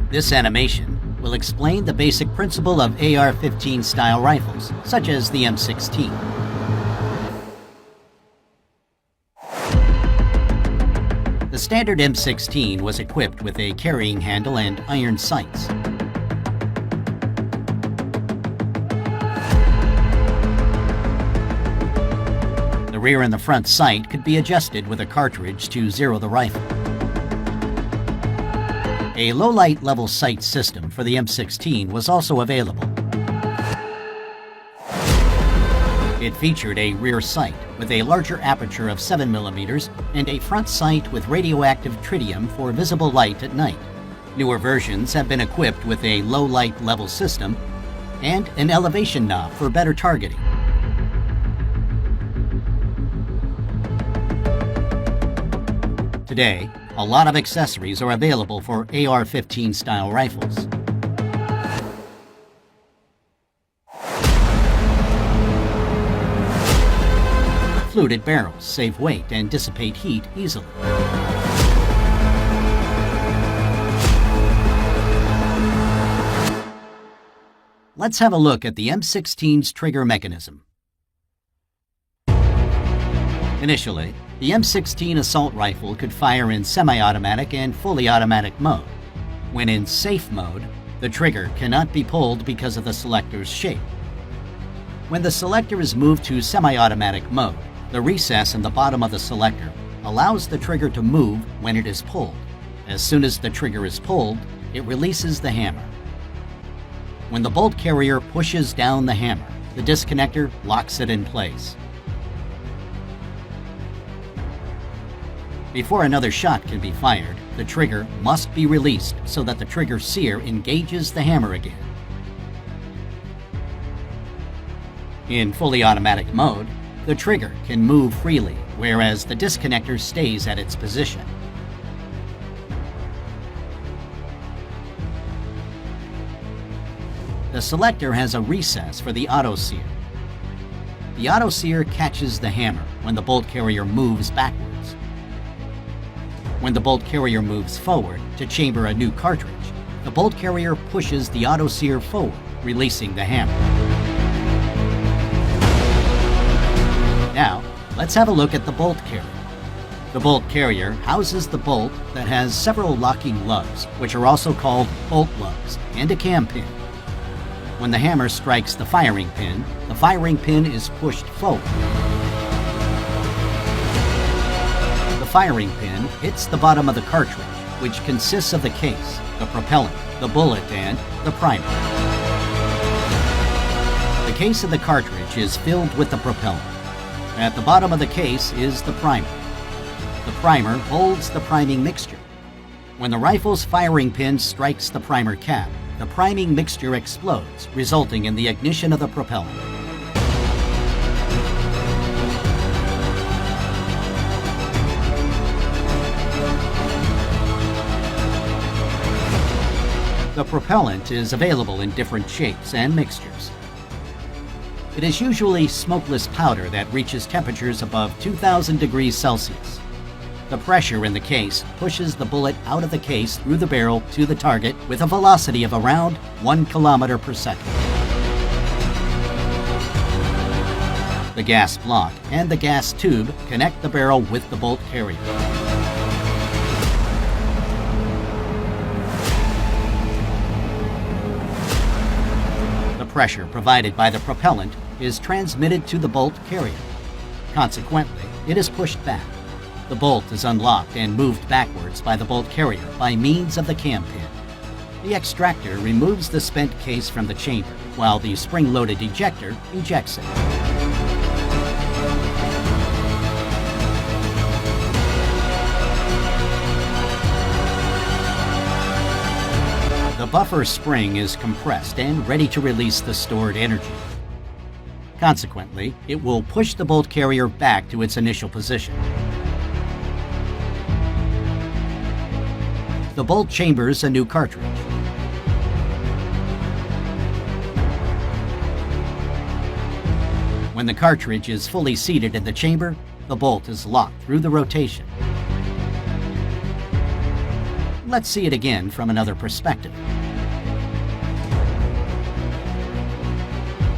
This animation will explain the basic principle of AR-15 style rifles, such as the M16. The standard M16 was equipped with a carrying handle and iron sights. The rear and the front sight could be adjusted with a cartridge to zero the rifle. A low-light level sight system for the M16 was also available. It featured a rear sight with a larger aperture of 7mm and a front sight with radioactive tritium for visible light at night. Newer versions have been equipped with a low-light level system and an elevation knob for better targeting. Today, a lot of accessories are available for AR-15 style rifles. Fluted barrels save weight and dissipate heat easily. Let's have a look at the M16's trigger mechanism. Initially, the M16 assault rifle could fire in semi-automatic and fully automatic mode. When in safe mode, the trigger cannot be pulled because of the selector's shape. When the selector is moved to semi-automatic mode, the recess in the bottom of the selector allows the trigger to move when it is pulled. As soon as the trigger is pulled, it releases the hammer. When the bolt carrier pushes down the hammer, the disconnector locks it in place. Before another shot can be fired, the trigger must be released so that the trigger sear engages the hammer again. In fully automatic mode, the trigger can move freely, whereas the disconnector stays at its position. The selector has a recess for the auto sear. The auto sear catches the hammer when the bolt carrier moves backwards. When the bolt carrier moves forward to chamber a new cartridge, the bolt carrier pushes the auto sear forward, releasing the hammer. Now, let's have a look at the bolt carrier. The bolt carrier houses the bolt that has several locking lugs, which are also called bolt lugs, and a cam pin. When the hammer strikes the firing pin is pushed forward. The firing pin hits the bottom of the cartridge, which consists of the case, the propellant, the bullet, and the primer. The case of the cartridge is filled with the propellant. At the bottom of the case is the primer. The primer holds the priming mixture. When the rifle's firing pin strikes the primer cap, the priming mixture explodes, resulting in the ignition of the propellant. The propellant is available in different shapes and mixtures. It is usually smokeless powder that reaches temperatures above 2,000 degrees Celsius. The pressure in the case pushes the bullet out of the case through the barrel to the target with a velocity of around 1 kilometer per second. The gas block and the gas tube connect the barrel with the bolt carrier. Pressure provided by the propellant is transmitted to the bolt carrier. Consequently, it is pushed back. The bolt is unlocked and moved backwards by the bolt carrier by means of the cam pin. The extractor removes the spent case from the chamber, while the spring-loaded ejector ejects it. The buffer spring is compressed and ready to release the stored energy. Consequently, it will push the bolt carrier back to its initial position. The bolt chambers a new cartridge. When the cartridge is fully seated in the chamber, the bolt is locked through the rotation. Let's see it again from another perspective.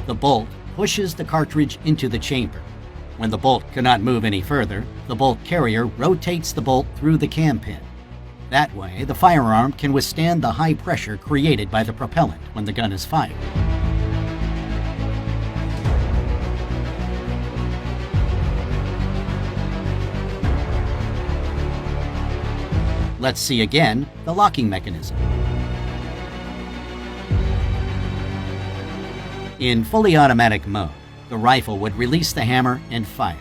The bolt pushes the cartridge into the chamber. When the bolt cannot move any further, the bolt carrier rotates the bolt through the cam pin. That way, the firearm can withstand the high pressure created by the propellant when the gun is fired. Let's see again the locking mechanism. In fully automatic mode, the rifle would release the hammer and fire.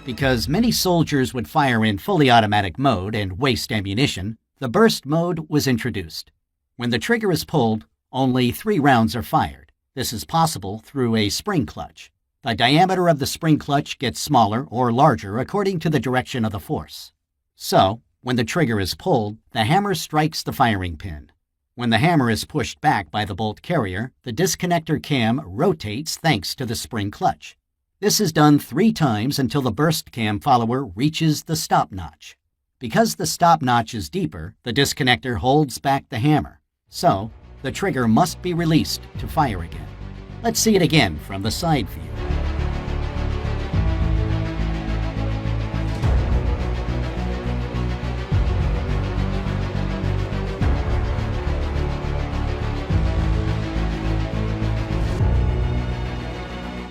Because many soldiers would fire in fully automatic mode and waste ammunition, the burst mode was introduced. When the trigger is pulled, only 3 rounds are fired. This is possible through a spring clutch. The diameter of the spring clutch gets smaller or larger according to the direction of the force. So, when the trigger is pulled, the hammer strikes the firing pin. When the hammer is pushed back by the bolt carrier, the disconnector cam rotates thanks to the spring clutch. This is done 3 times until the burst cam follower reaches the stop notch. Because the stop notch is deeper, the disconnector holds back the hammer. So, the trigger must be released to fire again. Let's see it again from the side view.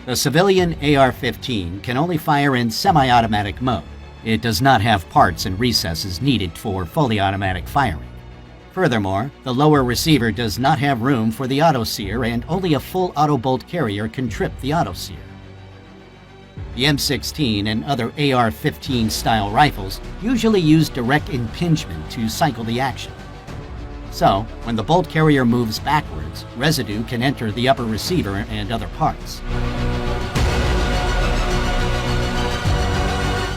The civilian AR-15 can only fire in semi-automatic mode. It does not have parts and recesses needed for fully automatic firing. Furthermore, the lower receiver does not have room for the auto-sear, and only a full auto bolt carrier can trip the auto-sear. The M16 and other AR-15 style rifles usually use direct impingement to cycle the action. So, when the bolt carrier moves backwards, residue can enter the upper receiver and other parts.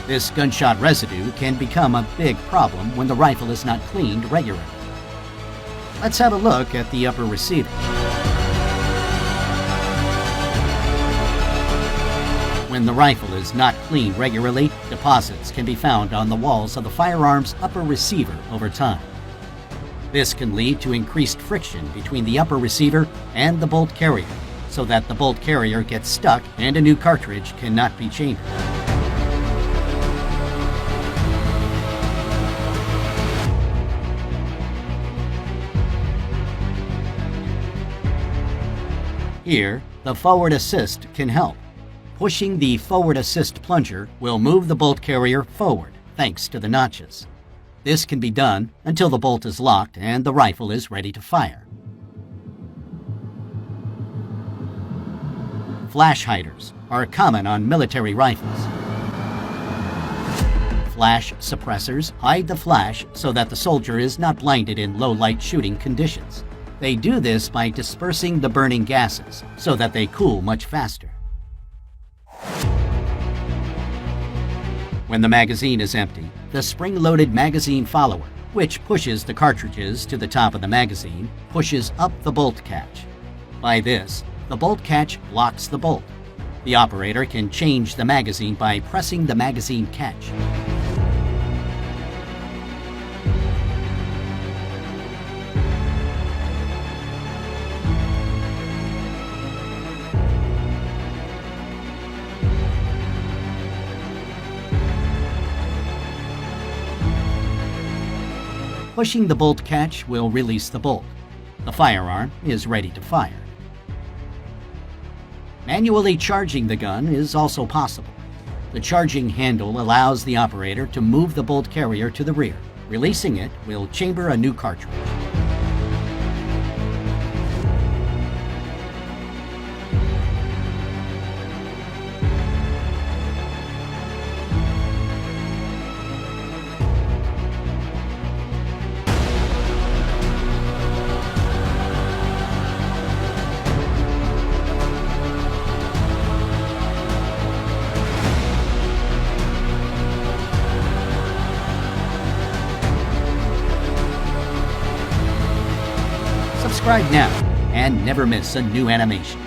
This gunshot residue can become a big problem when the rifle is not cleaned regularly. Let's have a look at the upper receiver. When the rifle is not cleaned regularly, deposits can be found on the walls of the firearm's upper receiver over time. This can lead to increased friction between the upper receiver and the bolt carrier, so that the bolt carrier gets stuck and a new cartridge cannot be chambered. Here, the forward assist can help. Pushing the forward assist plunger will move the bolt carrier forward, thanks to the notches. This can be done until the bolt is locked and the rifle is ready to fire. Flash hiders are common on military rifles. Flash suppressors hide the flash so that the soldier is not blinded in low-light shooting conditions. They do this by dispersing the burning gases so that they cool much faster. When the magazine is empty, the spring-loaded magazine follower, which pushes the cartridges to the top of the magazine, pushes up the bolt catch. By this, the bolt catch locks the bolt. The operator can change the magazine by pressing the magazine catch. Pushing the bolt catch will release the bolt. The firearm is ready to fire. Manually charging the gun is also possible. The charging handle allows the operator to move the bolt carrier to the rear. Releasing it will chamber a new cartridge. Subscribe now and never miss a new animation.